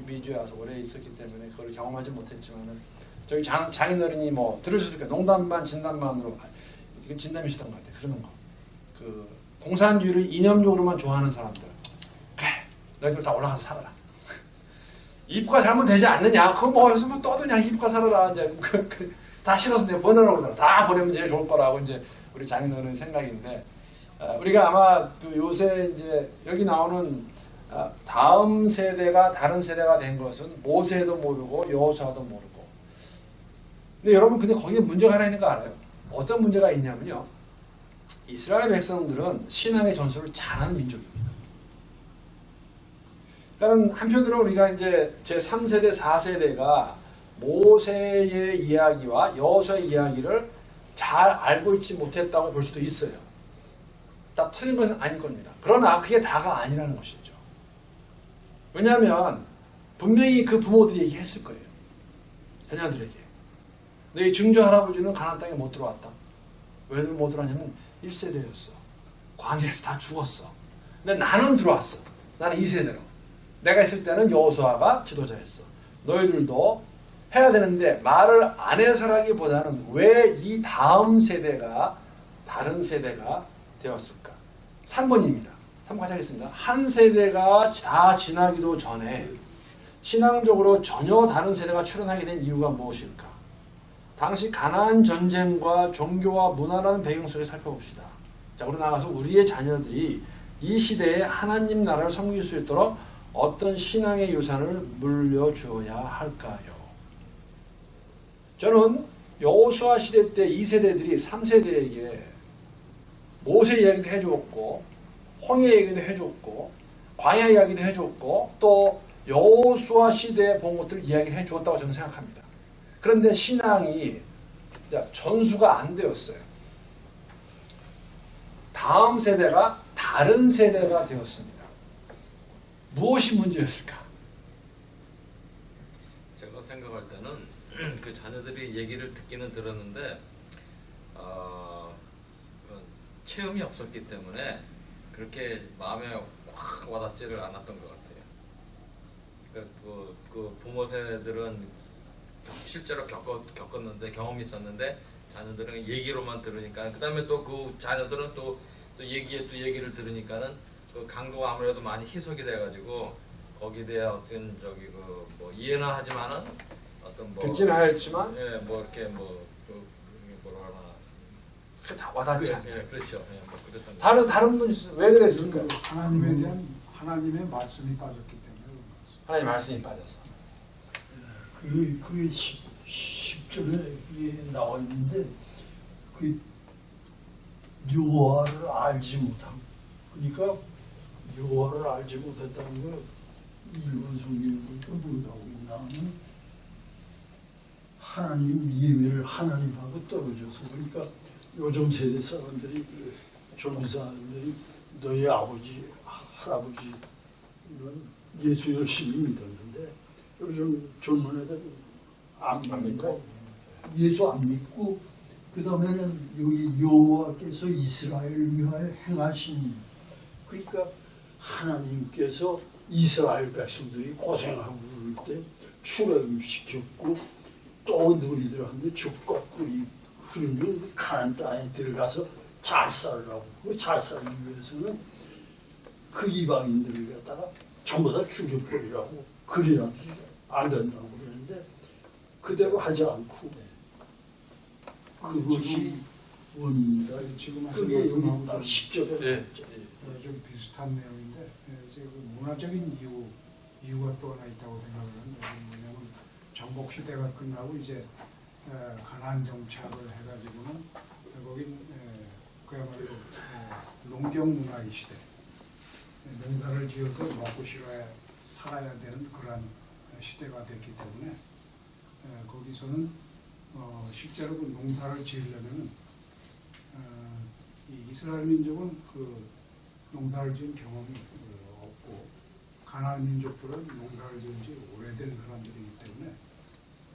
미주에 와서 오래 있었기 때문에 그걸 경험하지 못했지만은 저희 장인어른이 들으셨을 거예요. 농담반 진담반으로 이건 진담이시던 것 같아요. 그러는 거. 공산주의를 이념적으로만 좋아하는 사람들. 그래, 너희들 다 올라가서 살아라. 이북가 잘못되지 않느냐? 그거 여기서 떠드냐? 이북가 살아라. 이제 다 싫어서 내가 보내라고 그러더라. 다 보내면 제일 좋을 거라고 이제 우리 장인어른 생각인데 우리가 아마 요새 이제 여기 나오는 다음 세대가 다른 세대가 된 것은 모세도 모르고 여호수아도 모르고. 근데 여러분 거기에 문제가 하나 있는 거 알아요? 어떤 문제가 있냐면요. 이스라엘 백성들은 신앙의 전술을 잘하는 민족입니다. 그러니까 한편으로 우리가 이제 제 3세대, 4세대가 모세의 이야기와 여호수아의 이야기를 잘 알고 있지 못했다고 볼 수도 있어요. 다 틀린 것은 아닐 겁니다. 그러나 그게 다가 아니라는 것이죠. 왜냐하면 분명히 그 부모들이 얘기했을 거예요. 자녀들에게. 너희 증조 할아버지는 가나안 땅에 못 들어왔다. 왜 못 들어왔냐면 1세대였어. 광야에서 다 죽었어. 근데 나는 들어왔어. 나는 2세대로. 내가 있을 때는 여호수아가 지도자였어. 너희들도 해야 되는데 말을 안 해서라기보다는 왜 이 다음 세대가 다른 세대가 되었을까? 3번입니다. 3번 같이 하겠습니다. 한 세대가 다 지나기도 전에 신앙적으로 전혀 다른 세대가 출현하게 된 이유가 무엇일까? 당시 가나안 전쟁과 종교와 문화라는 배경 속에 살펴봅시다. 자, 우리 나가서 우리의 자녀들이 이 시대에 하나님 나라를 섬길 수 있도록 어떤 신앙의 유산을 물려주어야 할까요? 저는 여호수아 시대 때 2세대들이 3세대에게 모세 이야기도 해주었고 홍해 이야기도 해주었고 광야 이야기도 해주었고 또 여호수아 시대에 본 것들을 이야기해 주었다고 저는 생각합니다. 그런데 신앙이 전수가 안 되었어요. 다음 세대가 다른 세대가 되었습니다. 무엇이 문제였을까? 제가 생각할 때는 그 자녀들이 얘기를 듣기는 들었는데 그 체험이 없었기 때문에 그렇게 마음에 확 와닿지를 않았던 것 같아요. 그 부모 세대들은 실제로 겪었는데 경험이 있었는데 자녀들은 얘기로만 들으니까 그 다음에 또 그 자녀들은 또 얘기를 들으니까는 그 강도가 아무래도 많이 희석이 돼가지고 거기에 대한 어떤 뭐 이해는 하지만은 어떤 뭐 듣기는 하였지만 뭐 이렇게 뭐라 하나 그게 다 와닿지 않아요. 그렇죠. 뭐 그랬던 거. 다른 분이 왜 그랬을까요? 하나님에 대한 하나님의 말씀이 빠졌기 때문에 그런 거죠. 하나님 말씀이 빠져서. 그게 10절에 그게 나와 있는데 그 여호와를 알지 못함. 그러니까 여호와를 알지 못했다는 걸 일본 성경들도 뭐 나오고 있나는 하나님 예외를 하나님하고 떨어져서 그러니까 요즘 세대 사람들이 전도사들이 너희 아버지 할아버지는 예수 열심히 믿었는데 요즘 젊은 애들은 안 믿고 예수 안 믿고 그 다음에는 여기 여호와께서 이스라엘을 위하여 행하신 그러니까 하나님께서 이스라엘 백성들이 고생하고 그럴 때 출애굽시켰고 또 너희들한테 족거꾸리 흐르는 가나안 땅에 들어가서 잘 살라고 그 잘 살기 위해서는 그 이방인들을 갖다가 전부 다 죽여버리라고 그래야지 안 된다고 그러는데 그대로 하지 않고 그것이 원인이다. 지금 하신 그게 여기 말씀하고 딱 10절에 좀 비슷한 내용인데 제가 그 문화적인 이유가 또 하나 있다고 생각을 하는데 뭐냐면 정복 시대가 끝나고 이제 가나안 정착을 해가지고는 거긴 그야말로 농경 문화의 시대, 농사를 지어서 먹고 살아야 되는 그러한 시대가 됐기 때문에 거기서는 실제로 그 농사를 지으려면은 이 이스라엘 민족은 그 농사를 지은 경험이 없고 가나안 민족들은 농사를 지은 지 오래된 사람들이기 때문에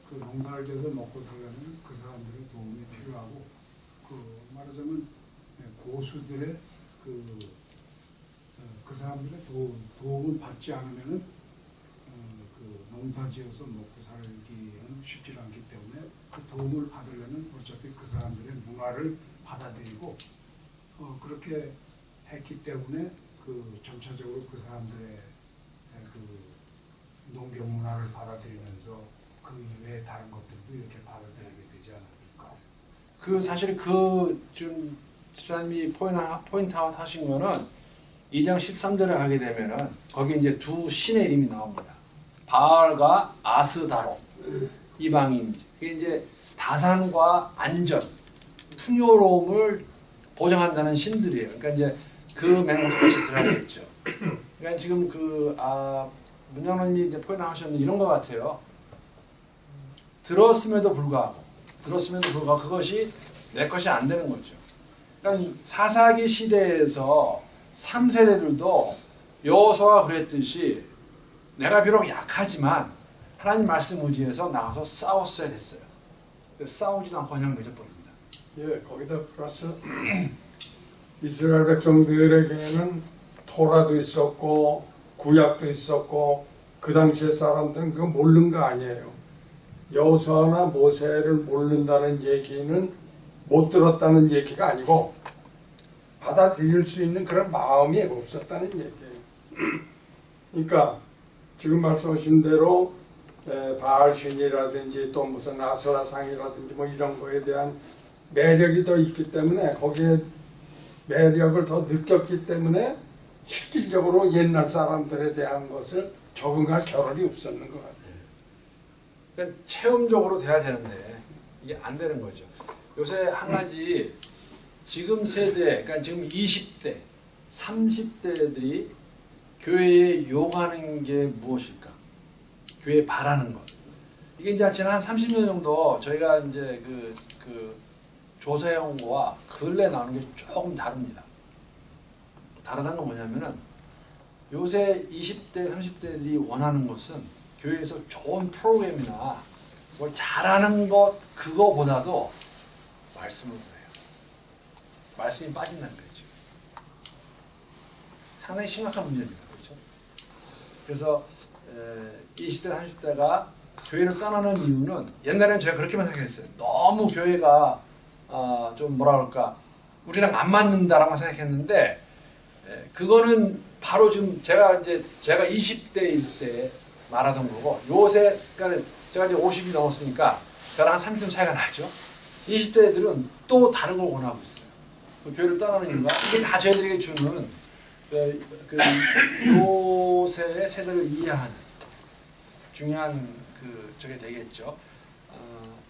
그 농사를 지어서 먹고 살려면 그 사람들의 도움이 필요하고 그 말하자면 고수들의 그 사람들의 도움을 받지 않으면은 그 농사 지어서 먹고 살기는 쉽지 않기 때문에 그 도움을 받으려면 어차피 그 사람들의 문화를 받아들이고 그렇게 했기 때문에 그 점차적으로 그 사람들의 그 농경 문화를 받아들이면서 그 이외에 다른 것들도 이렇게 받아들이게 되지 않았을까? 그 사실 지금 집사님이 포인트아웃 하신 거는 2장 13절에 가게 되면은 거기 이제 두 신의 이름이 나옵니다. 바알과 아스다로 이방인. 그게 이제 다산과 안전, 풍요로움을 보장한다는 신들이에요. 그러니까 이제 그 맹목도 같이 들어가겠죠. 그러니까 지금 문장로님이 이제 포인트 하셨는데 이런 것 같아요. 들었음에도 불구하고 그것이 내 것이 안 되는 거죠. 그러니까 사사기 시대에서 3세대들도 여호수아가 그랬듯이 내가 비록 약하지만 하나님 말씀 의지해서 나가서 싸웠어야 됐어요. 싸우지도 않고 그냥 내줘버립니다. 예, 거기다 플러스 이스라엘 백성들에게는 토라도 있었고 구약도 있었고 그 당시의 사람들은 그거 모르는 거 아니에요. 여호수아나 모세를 모른다는 얘기는 못 들었다는 얘기가 아니고 받아들일 수 있는 그런 마음이 없었다는 얘기예요. 그러니까 지금 말씀하신 대로 바알신이라든지 또 무슨 아수라상이라든지 뭐 이런 거에 대한 매력이 더 있기 때문에 거기에 매력을 더 느꼈기 때문에 실질적으로 옛날 사람들에 대한 것을 적응할 겨를이 없었는 것 같아요. 그러니까 체험적으로 돼야 되는데 이게 안 되는 거죠. 요새 한 가지 지금 세대, 그러니까 지금 20대, 30대들이 교회에 요구하는 게 무엇일까? 교회에 바라는 것. 이게 이제 지난 한 30년 정도 저희가 이제 그 조사해온 거와 근래 나오는 게 조금 다릅니다. 다르다는 건 뭐냐면은 요새 20대, 30대들이 원하는 것은 교회에서 좋은 프로그램이나 뭘 잘하는 것 그거보다도 말씀을 그래요. 말씀이 빠진다는 거죠. 상당히 심각한 문제입니다. 그렇죠? 그래서 20대, 30대가 교회를 떠나는 이유는 옛날에는 제가 그렇게만 생각했어요. 너무 교회가 좀 뭐라 그럴까 우리랑 안 맞는다라고 생각했는데 그거는 바로 지금 제가 20대일 때 말하던 거고 요새 그러니까 제가 이제 50이 넘었으니까 저랑 한 30년 차이가 나죠. 20대들은 또 다른 걸 원하고 있어요. 그 교회를 떠나는 이유가 이게 다 저희들에게 주는 그 요새의 세대를 이해하는 중요한 저게 되겠죠.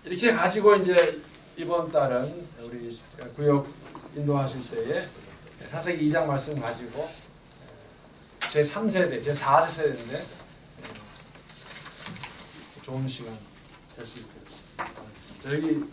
이렇게 가지고 이제 이번 달은 우리 구역 인도하실 때에 사사기 2장 말씀 가지고 제3세대, 제4세대인데 좋은 시간 될 수 있겠습니다. 여기